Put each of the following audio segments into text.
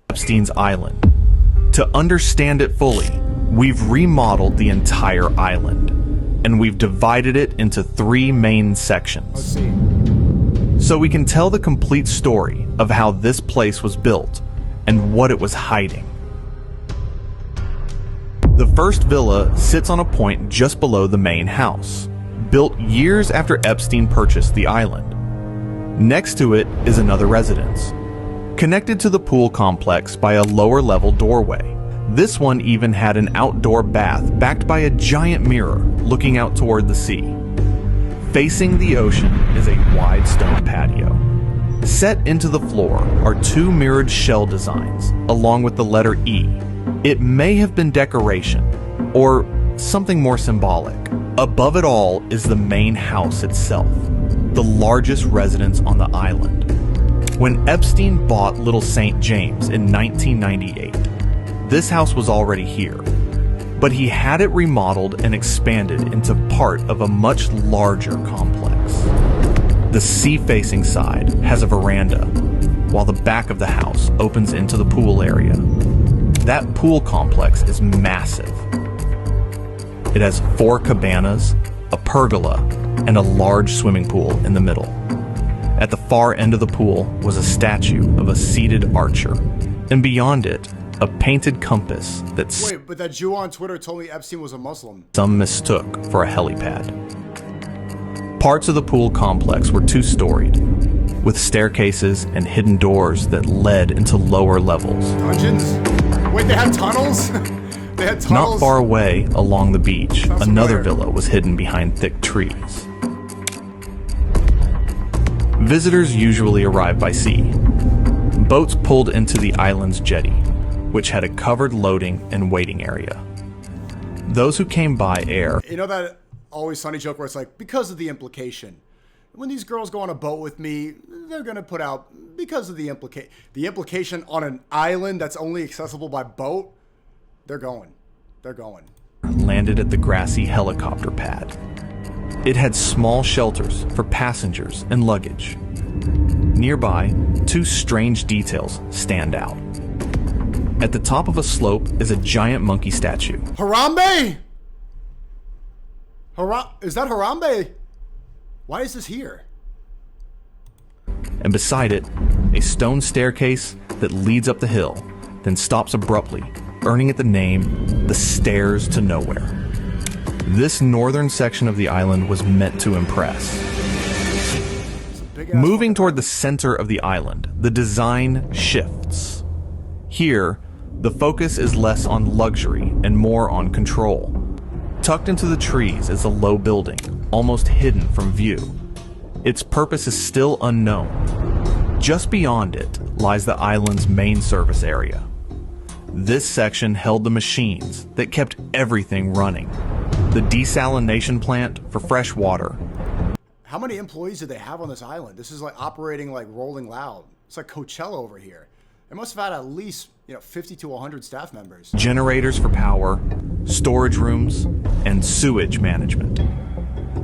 Epstein's island. To understand it fully, we've remodeled the entire island, and we've divided it into 3 main sections. Let's see. So we can tell the complete story of how this place was built and what it was hiding. The first villa sits on a point just below the main house, built years after Epstein purchased the island. Next to it is another residence, connected to the pool complex by a lower level doorway. This one even had an outdoor bath backed by a giant mirror looking out toward the sea. Facing the ocean is a wide stone patio. Set into the floor are 2 mirrored shell designs, along with the letter E. It may have been decoration, or something more symbolic. Above it all is the main house itself, the largest residence on the island. When Epstein bought Little St. James in 1998, this house was already here, but he had it remodeled and expanded into part of a much larger complex. The sea-facing side has a veranda, while the back of the house opens into the pool area. That pool complex is massive. It has 4 cabanas, a pergola, and a large swimming pool in the middle. At the far end of the pool was a statue of a seated archer, and beyond it, a painted compass that Wait, but that Jew on Twitter told me Epstein was a Muslim. some mistook for a helipad. Parts of the pool complex were 2-storied, with staircases and hidden doors that led into lower levels. Dungeons? Wait, they had tunnels? They had tunnels? Not far away, along the beach, Sounds another familiar. villa was hidden behind thick trees. Visitors usually arrive by sea. Boats pulled into the island's jetty, which had a covered loading and waiting area. Those who came by air You know that Always Sunny joke where it's like, because of the implication. When these girls go on a boat with me, they're going to put out, because of the implication on an island that's only accessible by boat, they're going. They're going. landed at the grassy helicopter pad. It had small shelters for passengers and luggage. Nearby, 2 strange details stand out. At the top of a slope is a giant monkey statue. Harambe? Is that Harambe? Why is this here? And beside it, a stone staircase that leads up the hill, then stops abruptly, earning it the name, the Stairs to Nowhere. This northern section of the island was meant to impress. Moving toward the center of the island, the design shifts. Here, the focus is less on luxury and more on control. Tucked into the trees is a low building, almost hidden from view. Its purpose is still unknown. Just beyond it lies the island's main service area. This section held the machines that kept everything running. The desalination plant for fresh water. How many employees do they have on this island? This is like operating like Rolling Loud. It's like Coachella over here. They must have had at least 50 to 100 staff members. Generators for power, storage rooms, and sewage management.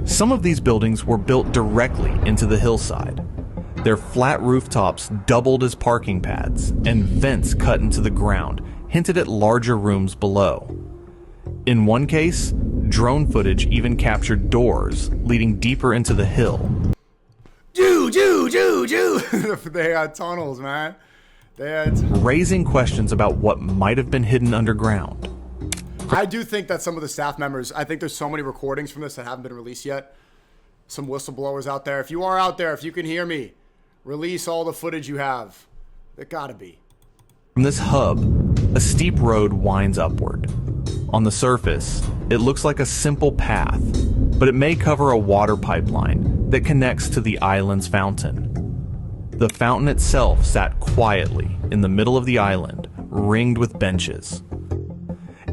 Some of these buildings were built directly into the hillside. Their flat rooftops doubled as parking pads, and vents cut into the ground hinted at larger rooms below. In one case, drone footage even captured doors leading deeper into the hill. Jew! They had tunnels, man. They had... Raising questions about what might have been hidden underground. I do think that some of the staff members, I think there's so many recordings from this that haven't been released yet. Some whistleblowers out there. If you are out there, if you can hear me, release all the footage you have. It gotta be. From this hub, a steep road winds upward. On the surface, it looks like a simple path, but it may cover a water pipeline that connects to the island's fountain. The fountain itself sat quietly in the middle of the island, ringed with benches.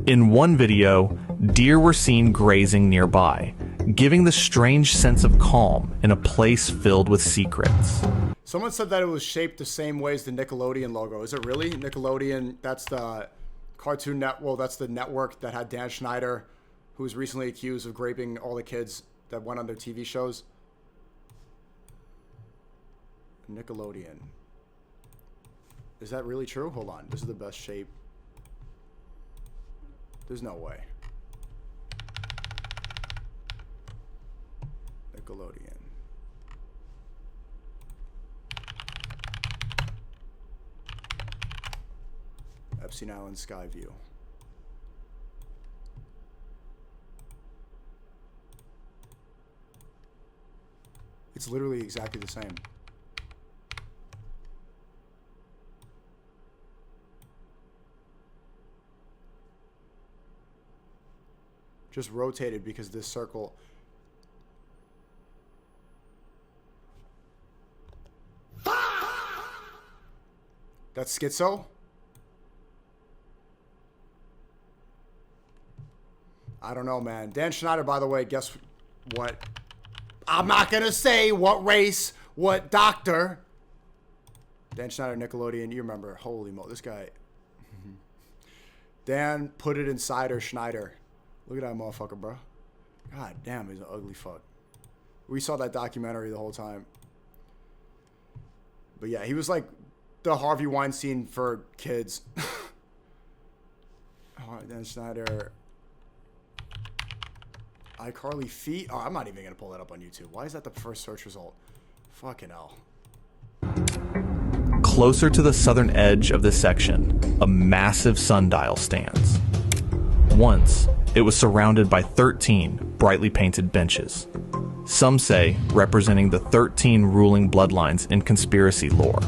In one video, deer were seen grazing nearby, giving the strange sense of calm in a place filled with secrets. Someone said that it was shaped the same way as the Nickelodeon logo. Is it really? Nickelodeon, that's the Cartoon Network, well, that's the network that had Dan Schneider, who was recently accused of raping all the kids that went on their TV shows. Nickelodeon. Is that really true? Hold on. This is the best shape. There's no way. Nickelodeon. Epstein Island Sky View. It's literally exactly the same. Just rotated because this circle. That's schizo? I don't know, man. Dan Schneider, by the way, guess what? I'm not going to say what race, what doctor. Dan Schneider, Nickelodeon. You remember. Holy mo. This guy. Dan put it inside her Schneider. Look at that motherfucker, bro. God damn, he's an ugly fuck. We saw that documentary the whole time. But yeah, he was like the Harvey Weinstein for kids. Dan Schneider. iCarly feet. Oh, I'm not even going to pull that up on YouTube. Why is that the first search result? Fucking hell. Closer to the southern edge of this section, a massive sundial stands. Once, it was surrounded by 13 brightly painted benches. Some say representing the 13 ruling bloodlines in conspiracy lore.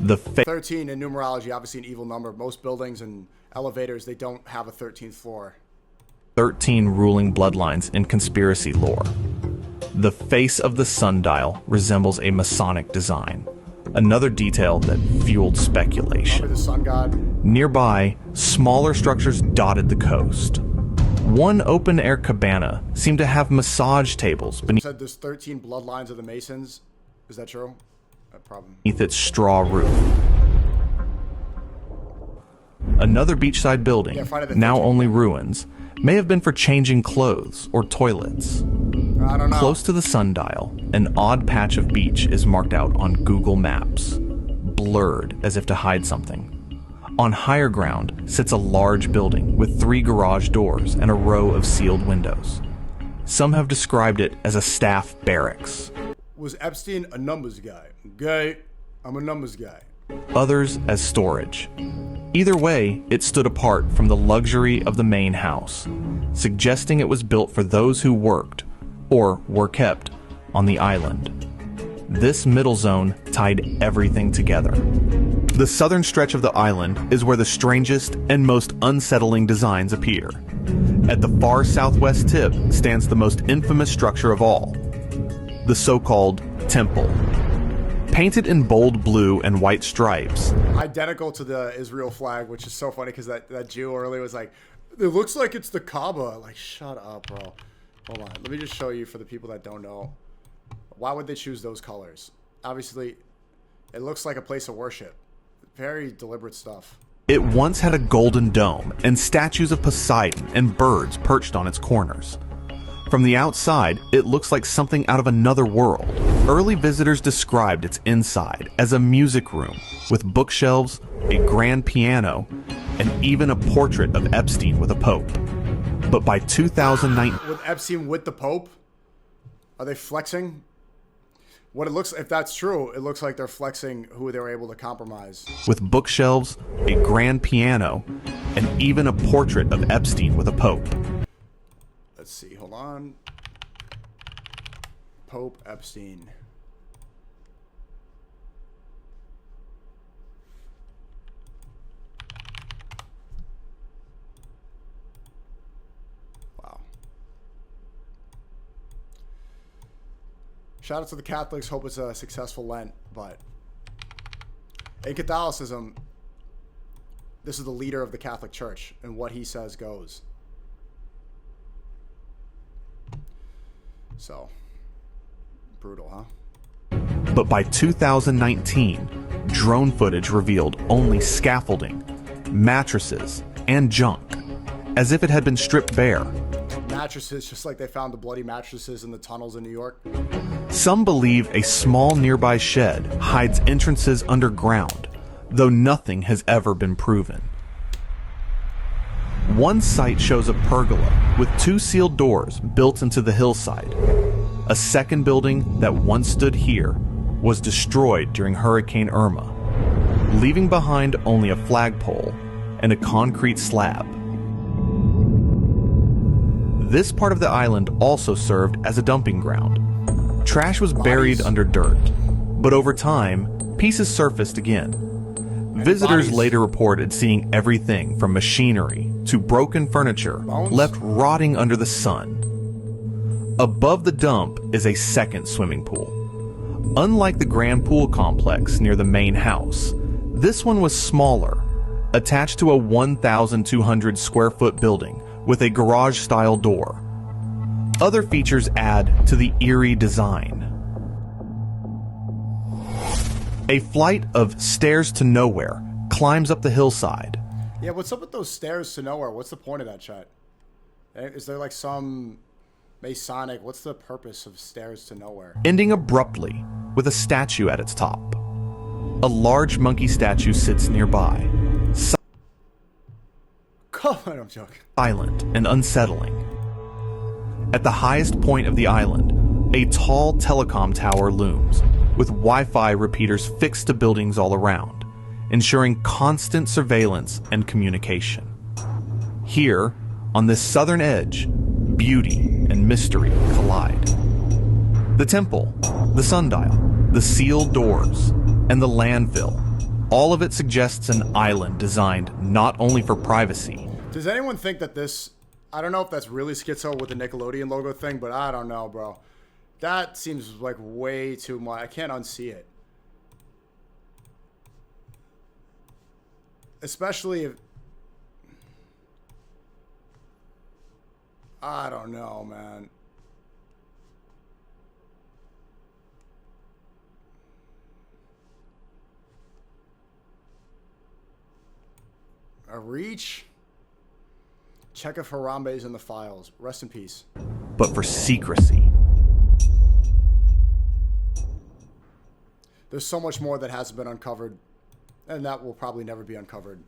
The 13 in numerology, obviously an evil number. Most buildings and elevators, they don't have a 13th floor. 13 ruling bloodlines in conspiracy lore. The face of the sundial resembles a Masonic design, another detail that fueled speculation. Probably the sun god. Nearby, smaller structures dotted the coast. One open-air cabana seemed to have massage tables You said there's 13 bloodlines of the Masons. Is that true? beneath its straw roof. Another beachside building, now only ruins, may have been for changing clothes or toilets. I don't know. Close to the sundial, an odd patch of beach is marked out on Google Maps, blurred as if to hide something. On higher ground sits a large building with 3 garage doors and a row of sealed windows. Some have described it as a staff barracks. Was Epstein a numbers guy? Okay, I'm a numbers guy. Others as storage. Either way, it stood apart from the luxury of the main house, suggesting it was built for those who worked, or were kept, on the island. This middle zone tied everything together. The southern stretch of the island is where the strangest and most unsettling designs appear. At the far southwest tip stands the most infamous structure of all, the so-called temple. Painted in bold blue and white stripes. Identical to the Israel flag, which is so funny because that Jew earlier was like, it looks like it's the Kaaba. Like, shut up, bro. Hold on. Let me just show you for the people that don't know. Why would they choose those colors? Obviously, it looks like a place of worship. Very deliberate stuff. It once had a golden dome and statues of Poseidon and birds perched on its corners. From the outside, it looks like something out of another world. Early visitors described its inside as a music room with bookshelves, a grand piano, and even a portrait of Epstein with a pope. But by 2019... With Epstein with the Pope? Are they flexing? What it looks, if that's true, it looks like they're flexing who they were able to compromise. With bookshelves, a grand piano, and even a portrait of Epstein with a pope. Let's see, hold on. Pope Epstein. Wow. Shout out to the Catholics. Hope it's a successful Lent. But in Catholicism, this is the leader of the Catholic Church, and what he says goes. So, brutal, huh? But by 2019, drone footage revealed only scaffolding, mattresses, and junk, as if it had been stripped bare. Mattresses, just like they found the bloody mattresses in the tunnels in New York. Some believe a small nearby shed hides entrances underground, though nothing has ever been proven. One site shows a pergola with 2 sealed doors built into the hillside. A second building that once stood here was destroyed during Hurricane Irma, leaving behind only a flagpole and a concrete slab. This part of the island also served as a dumping ground. Trash was buried under dirt, but over time, pieces surfaced again. Visitors later reported seeing everything from machinery to broken furniture left rotting under the sun. Above the dump is a second swimming pool. Unlike the grand pool complex near the main house, this one was smaller, attached to a 1,200 square foot building with a garage-style door. Other features add to the eerie design. A flight of stairs to nowhere climbs up the hillside. Yeah, what's up with those stairs to nowhere? What's the point of that, chat? Is there like some Masonic? What's the purpose of stairs to nowhere? Ending abruptly with a statue at its top. A large monkey statue sits nearby. I'm joking. Silent and unsettling. At the highest point of the island, a tall telecom tower looms, with Wi-Fi repeaters fixed to buildings all around, ensuring constant surveillance and communication. Here, on this southern edge, beauty and mystery collide. The temple, the sundial, the sealed doors, and the landfill, all of it suggests an island designed not only for privacy. Does anyone think that this... I don't know if that's really schizo with the Nickelodeon logo thing, but I don't know, bro. That seems like way too much. I can't unsee it. Especially if... I don't know, man. A reach? Check if Harambe is in the files. Rest in peace. But for secrecy. There's so much more that hasn't been uncovered, and that will probably never be uncovered.